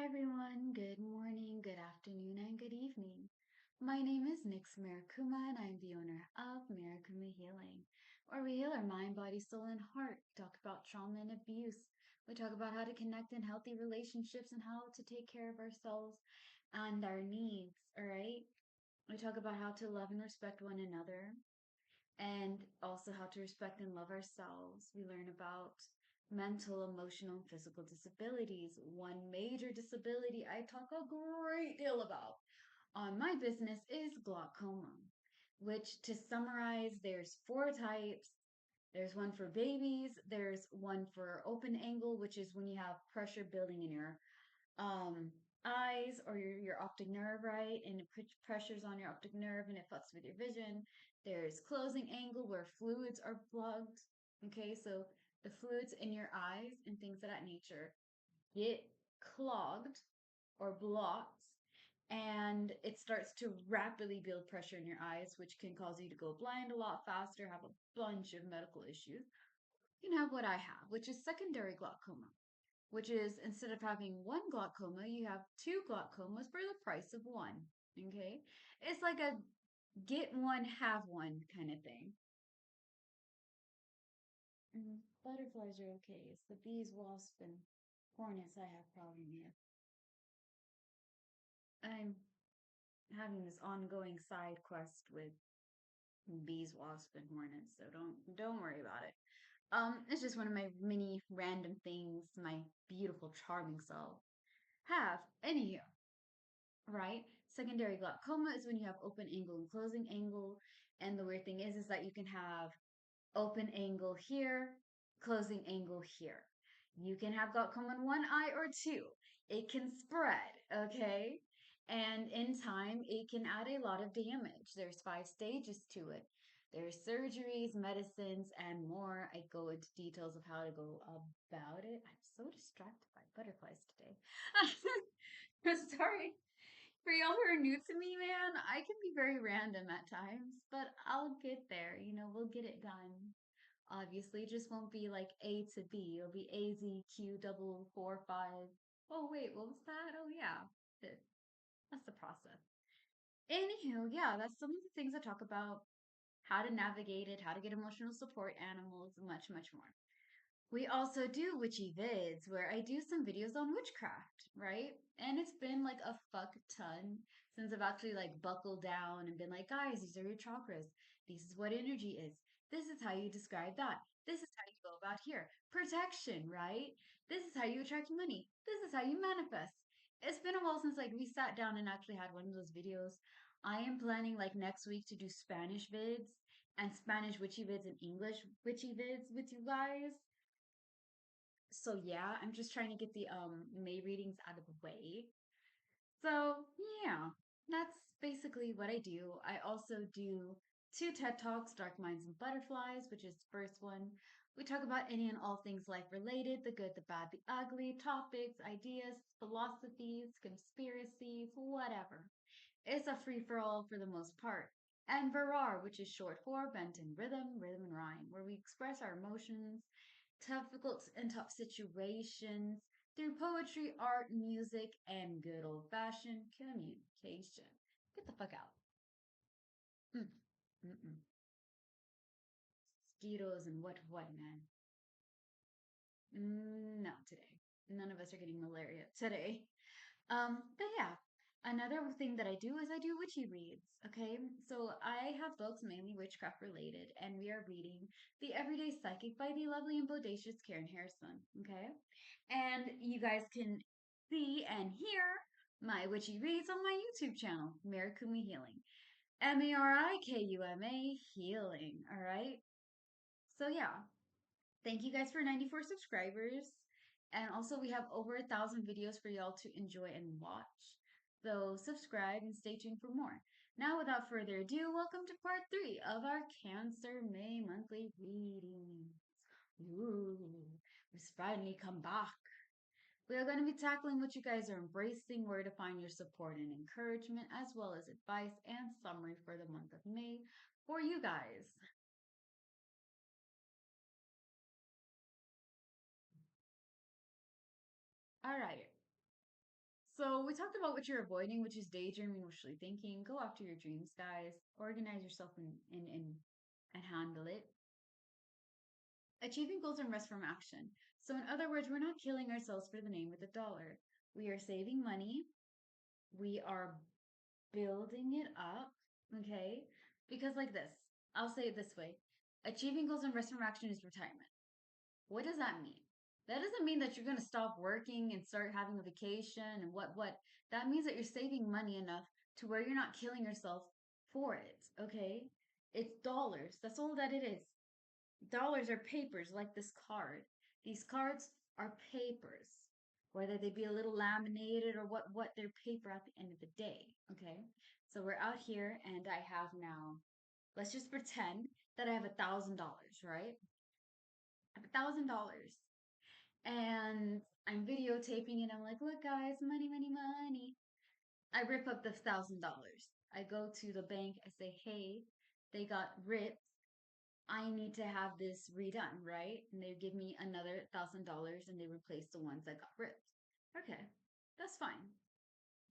Hi everyone, good morning, good afternoon, and good evening. My name is Nyx Marikuma, and I'm the owner of Marikuma Healing, where we heal our mind, body, soul, and heart. We talk about trauma and abuse. We talk about how to connect in healthy relationships and how to take care of ourselves and our needs, all right? We talk about how to love and respect one another and also how to respect and love ourselves. We learn about mental, emotional, and physical disabilities. One major disability I talk a great deal about on my business is glaucoma, which to summarize, there's four types. There's one for babies, there's one for open angle, which is when you have pressure building in your um eyes or your optic nerve, right? And it puts pressures on your optic nerve and it fucks with your vision. There's closing angle where fluids are plugged. Okay, so the fluids in your eyes and things of that nature get clogged or blocked, and it starts to rapidly build pressure in your eyes, which can cause you to go blind a lot faster, have a bunch of medical issues. You can have what I have, which is secondary glaucoma, which is instead of having one glaucoma, you have two glaucomas for the price of one. Okay? It's like a get one, have one kind of thing. Butterflies are okay. It's the bees, wasps, and hornets I have problem with. I'm having this ongoing side quest with bees, wasps, and hornets, so don't worry about it. It's just one of my many random things my beautiful, charming self have. Anywho, right? Secondary glaucoma is when you have open angle and closing angle. And the weird thing is that you can have open angle here, closing angle here. You can have glaucoma in one eye or two. It can spread, okay? And in time, it can add a lot of damage. There's 5 stages to it. There's surgeries, medicines, and more. I go into details of how to go about it. I'm so distracted by butterflies today. Sorry. For y'all who are new to me, man, I can be very random at times, but I'll get there. We'll get it done. Obviously, it just won't be like A to B. It'll be A Z Q double 4 5. Oh wait, what was that? Oh yeah, that's the process. Anywho, yeah, that's some of the things I talk about. How to navigate it, how to get emotional support animals, much much more. We also do witchy vids where I do some videos on witchcraft, right? And it's been like a fuck ton since I've actually like buckled down and been like, guys, these are your chakras. This is what energy is. This is how you describe that. This is how you go about here. Protection, right? This is how you attract money. This is how you manifest. It's been a while since like we sat down and actually had one of those videos. I am planning like next week to do Spanish vids and Spanish witchy vids and English witchy vids with you guys. So yeah, I'm just trying to get the May readings out of the way. So yeah, that's basically what I do. I also do two TED Talks, Dark Minds and Butterflies, which is the first one. We talk about any and all things life related, the good, the bad, the ugly, topics, ideas, philosophies, conspiracies, whatever. It's a free for all for the most part. And Verar, which is short for Bent in Rhythm, Rhythm and Rhyme, where we express our emotions, difficult and tough situations through poetry, art, music, and good old fashioned communication. Get the fuck out. Mm. Mm-mm. Mosquitoes and what, man? Not today. None of us are getting malaria today. But yeah, another thing that I do is I do witchy reads. Okay, so I have books mainly witchcraft related, and we are reading The Everyday Psychic by the lovely and bodacious Karen Harrison. Okay, and you guys can see and hear my witchy reads on my YouTube channel, Marikuma Healing. Marikuma Healing. All right. So yeah, thank you guys for 94 subscribers. And also, we have over 1,000 videos for y'all to enjoy and watch. So, subscribe and stay tuned for more. Now, without further ado, welcome to part 3 of our Cancer May monthly readings. Ooh, we've finally come back. We are going to be tackling what you guys are embracing, where to find your support and encouragement, as well as advice and summary for the month of May for you guys. All right. So we talked about what you're avoiding, which is daydreaming, wishfully thinking. Go after your dreams, guys. Organize yourself and handle it. Achieving goals and rest from action. So in other words, we're not killing ourselves for the name of the dollar. We are saving money. We are building it up. Okay? Because like this, I'll say it this way. Achieving goals and rest from action is retirement. What does that mean? That doesn't mean that you're going to stop working and start having a vacation and what. That means that you're saving money enough to where you're not killing yourself for it, okay? It's dollars. That's all that it is. Dollars are papers like this card. These cards are papers. Whether they be a little laminated or what they're paper at the end of the day, okay? So we're out here and I have now, let's just pretend that I have $1,000, right? I have $1,000 and I'm videotaping it. I'm like, look, guys, money, money, money. I rip up the $1,000. I go to the bank. I say, hey, they got ripped. I need to have this redone, right? And they give me another $1,000 and they replace the ones that got ripped. Okay, that's fine.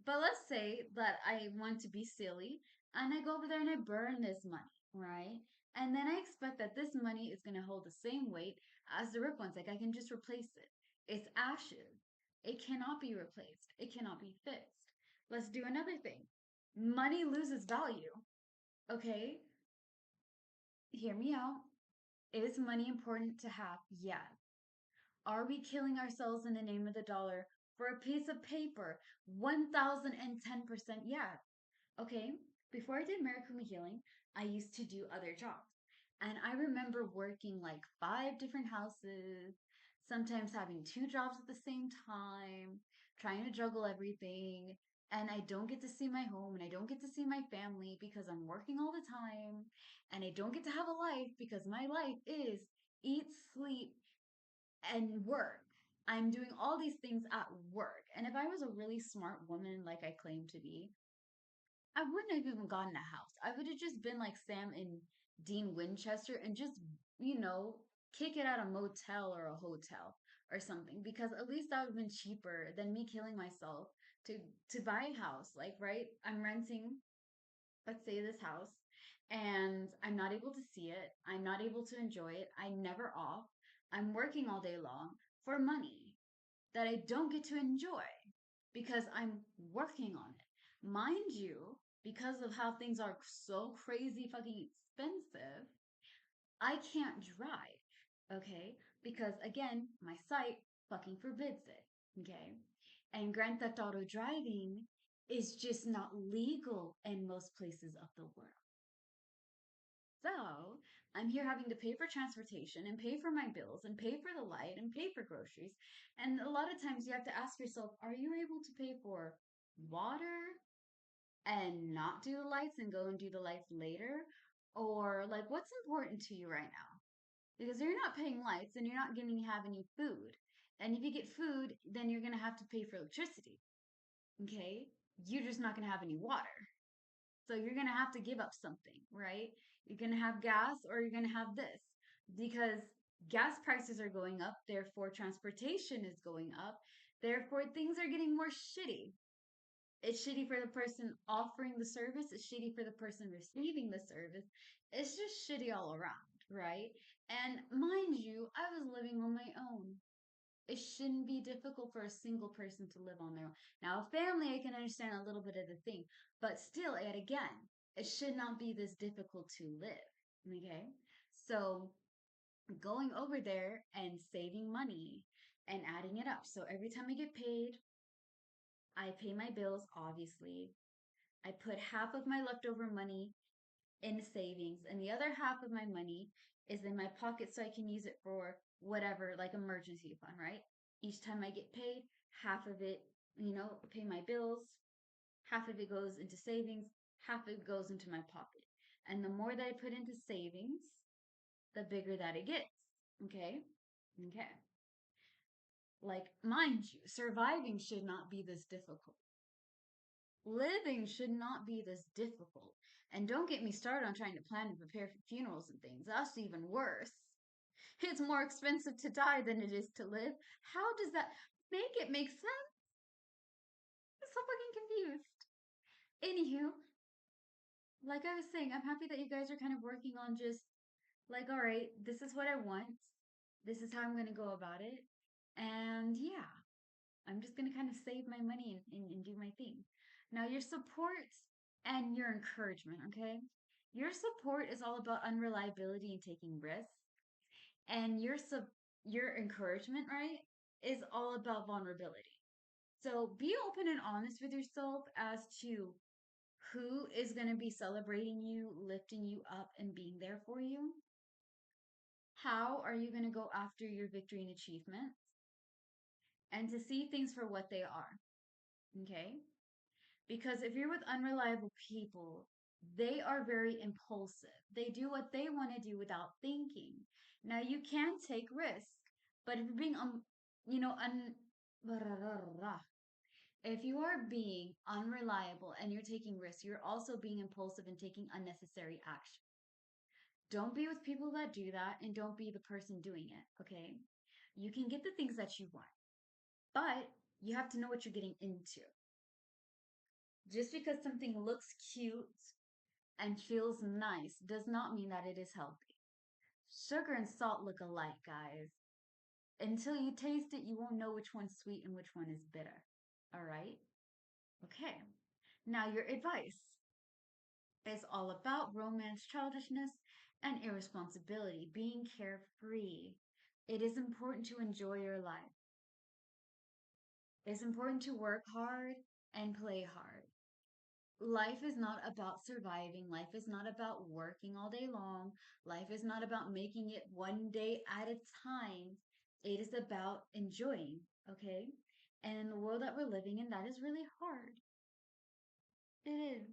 But let's say that I want to be silly and I go over there and I burn this money, right? And then I expect that this money is going to hold the same weight as the rip ones. Like I can just replace it. It's ashes. It cannot be replaced. It cannot be fixed. Let's do another thing. Money loses value. Okay? Hear me out. Is money important to have? Yeah. Are we killing ourselves in the name of the dollar for a piece of paper? 1010%. Yeah. Okay, before I did Marikuma healing, I used to do other jobs. And I remember working like 5 different houses, sometimes having 2 jobs at the same time, trying to juggle everything. And I don't get to see my home and I don't get to see my family because I'm working all the time. And I don't get to have a life because my life is eat, sleep, and work. I'm doing all these things at work. And if I was a really smart woman like I claim to be, I wouldn't have even gotten a house. I would have just been like Sam and Dean Winchester and just, kick it at a motel or a hotel or something because at least that would have been cheaper than me killing myself to to buy a house. Like, right? I'm renting, let's say this house, and I'm not able to see it. I'm not able to enjoy it. I'm never off. I'm working all day long for money that I don't get to enjoy because I'm working on it. Mind you, because of how things are so crazy fucking expensive, I can't drive, okay? Because again, my site fucking forbids it, okay? And Grand Theft Auto driving is just not legal in most places of the world. So I'm here having to pay for transportation and pay for my bills and pay for the light and pay for groceries. And a lot of times you have to ask yourself, are you able to pay for water and not do the lights and go and do the lights later? Or like what's important to you right now? Because you're not paying lights and you're not going to have any food. And if you get food, then you're going to have to pay for electricity. Okay? You're just not going to have any water. So you're going to have to give up something, right? You're going to have gas or you're going to have this because gas prices are going up. Therefore, transportation is going up. Therefore, things are getting more shitty. It's shitty for the person offering the service. It's shitty for the person receiving the service. It's just shitty all around, right? And mind you, I was living on my own. It shouldn't be difficult for a single person to live on their own. Now, a family, I can understand a little bit of the thing, but still, yet again, it should not be this difficult to live. Okay? So, going over there and saving money and adding it up. So, every time I get paid, I pay my bills, obviously. I put half of my leftover money in savings, and the other half of my money is in my pocket so I can use it for whatever, like emergency fund, right? Each time I get paid, half of it, pay my bills, half of it goes into savings, half of it goes into my pocket. And the more that I put into savings, the bigger that it gets. Okay? Okay. Like, mind you, surviving should not be this difficult. Living should not be this difficult. And don't get me started on trying to plan and prepare for funerals and things. That's even worse. It's more expensive to die than it is to live. How does that make sense? so fucking confused. Anywho, like I was saying, I'm happy that you guys are kind of working on just like, all right, this is what I want. This is how I'm going to go about it. And yeah, I'm just going to kind of save my money and do my thing. Now, your support and your encouragement, okay? Your support is all about unreliability and taking risks. And your encouragement, right, is all about vulnerability. So be open and honest with yourself as to who is going to be celebrating you, lifting you up, and being there for you. How are you going to go after your victory and achievements? And to see things for what they are. Okay? Because if you're with unreliable people, they are very impulsive. They do what they want to do without thinking. Now you can take risks, but if you're being you know, if you are being unreliable and you're taking risks, you're also being impulsive and taking unnecessary action. Don't be with people that do that and don't be the person doing it, okay? You can get the things that you want, but you have to know what you're getting into. Just because something looks cute and feels nice does not mean that it is healthy. Sugar and salt look alike, guys. Until you taste it, you won't know which one's sweet and which one is bitter. All right? Okay. Now, your advice is all about romance, childishness, and irresponsibility, being carefree. It is important to enjoy your life. It's important to work hard and play hard. Life is not about surviving. Life is not about working all day long. Life is not about making it one day at a time. It is about enjoying, okay? And in the world that we're living in, that is really hard. It is.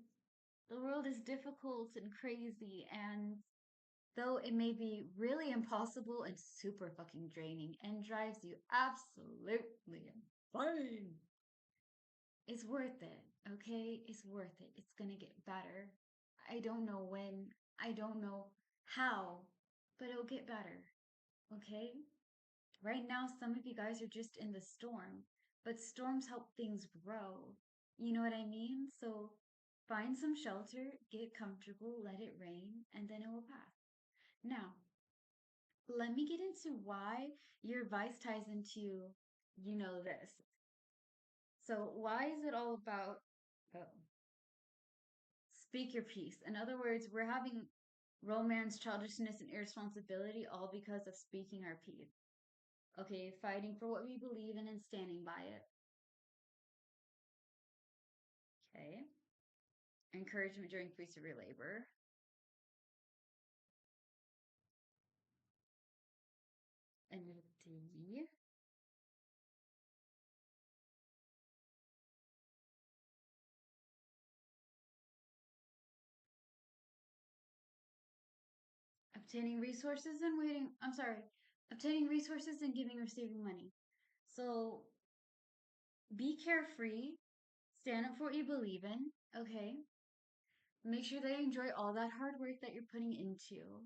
The world is difficult and crazy, and though it may be really impossible and super fucking draining and drives you absolutely insane, it's worth it, okay? It's worth it. It's gonna get better. I don't know when, I don't know how, but it'll get better, okay? Right now, some of you guys are just in the storm, but storms help things grow. You know what I mean? So find some shelter, get comfortable, let it rain, and then it will pass. Now, let me get into why your advice ties into, this. So, why is it all about speak your piece? In other words, we're having romance, childishness, and irresponsibility all because of speaking our piece. Okay, fighting for what we believe in and standing by it. Okay. Encouragement during free severe labor. And D. Obtaining resources and waiting. I'm sorry. Obtaining resources and giving or receiving money. So be carefree. Stand up for what you believe in. Okay. Make sure that you enjoy all that hard work that you're putting into.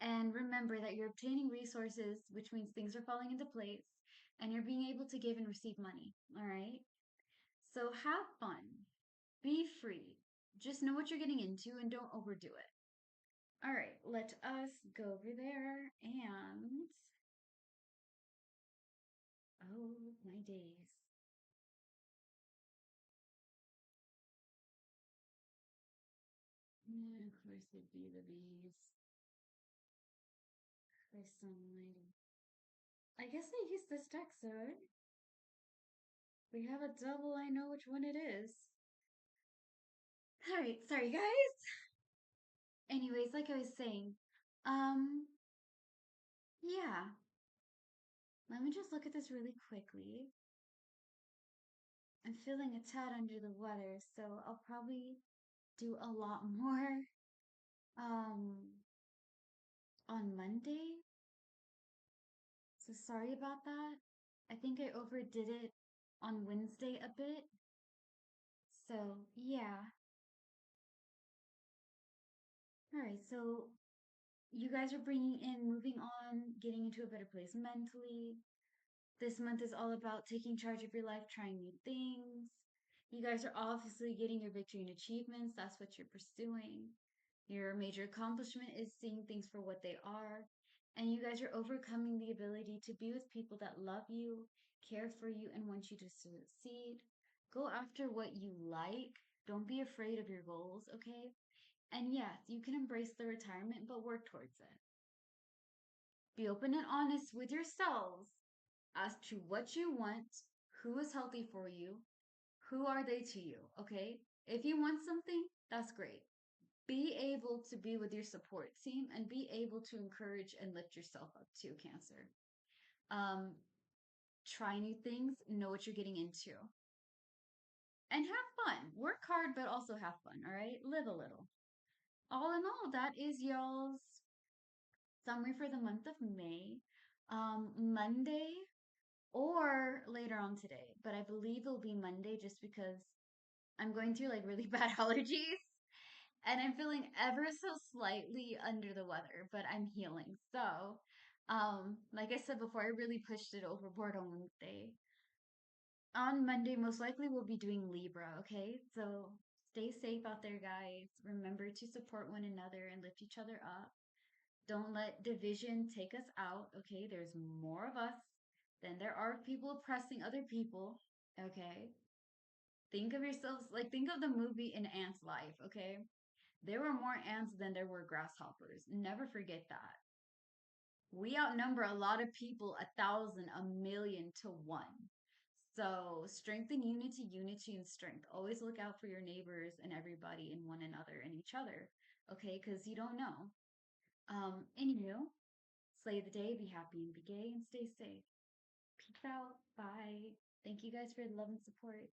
And remember that you're obtaining resources, which means things are falling into place, and you're being able to give and receive money. All right. So have fun. Be free. Just know what you're getting into and don't overdo it. All right, let us go over there and. Oh, my days. Yeah, of course it'd be the bees. Christ almighty. I guess I use this deck, sir. We have a double, I know which one it is. Alright, sorry guys. Anyways, like I was saying, yeah. Let me just look at this really quickly. I'm feeling a tad under the weather, so I'll probably do a lot more um on Monday. So sorry about that. I think I overdid it on Wednesday a bit. So yeah. All right. So you guys are bringing in, moving on, getting into a better place mentally. This month is all about taking charge of your life, trying new things. You guys are obviously getting your victory and achievements. That's what you're pursuing. Your major accomplishment is seeing things for what they are. And you guys are overcoming the ability to be with people that love you, care for you, and want you to succeed. Go after what you like. Don't be afraid of your goals, okay? And yes, you can embrace the retirement, but work towards it. Be open and honest with yourselves as to what you want, who is healthy for you, who are they to you, okay? If you want something, that's great. Be able to be with your support team and be able to encourage and lift yourself up to Cancer. Um, Try new things, know what you're getting into, and have fun. Work hard, but also have fun, all right? Live a little. All in all, that is y'all's summary for the month of May. Monday or later on today, but I believe it'll be Monday just because I'm going through like really bad allergies and I'm feeling ever so slightly under the weather, but I'm healing. So, like I said before, I really pushed it overboard on Wednesday. On Monday, most likely we'll be doing Libra, okay? So stay safe out there, guys. Remember to support one another and lift each other up. Don't let division take us out, okay? There's more of us than there are people oppressing other people, okay? Think of yourselves like think of the movie An Ant's Life, okay? There were more ants than there were grasshoppers. Never forget that. We outnumber a lot of people 1,000, 1,000,000 to 1. So strengthen unity, unity and strength. Always look out for your neighbors and everybody and one another and each other. Okay, because you don't know. Anywho, slay the day, be happy and be gay, and stay safe. Peace out. Bye. Thank you guys for the love and support.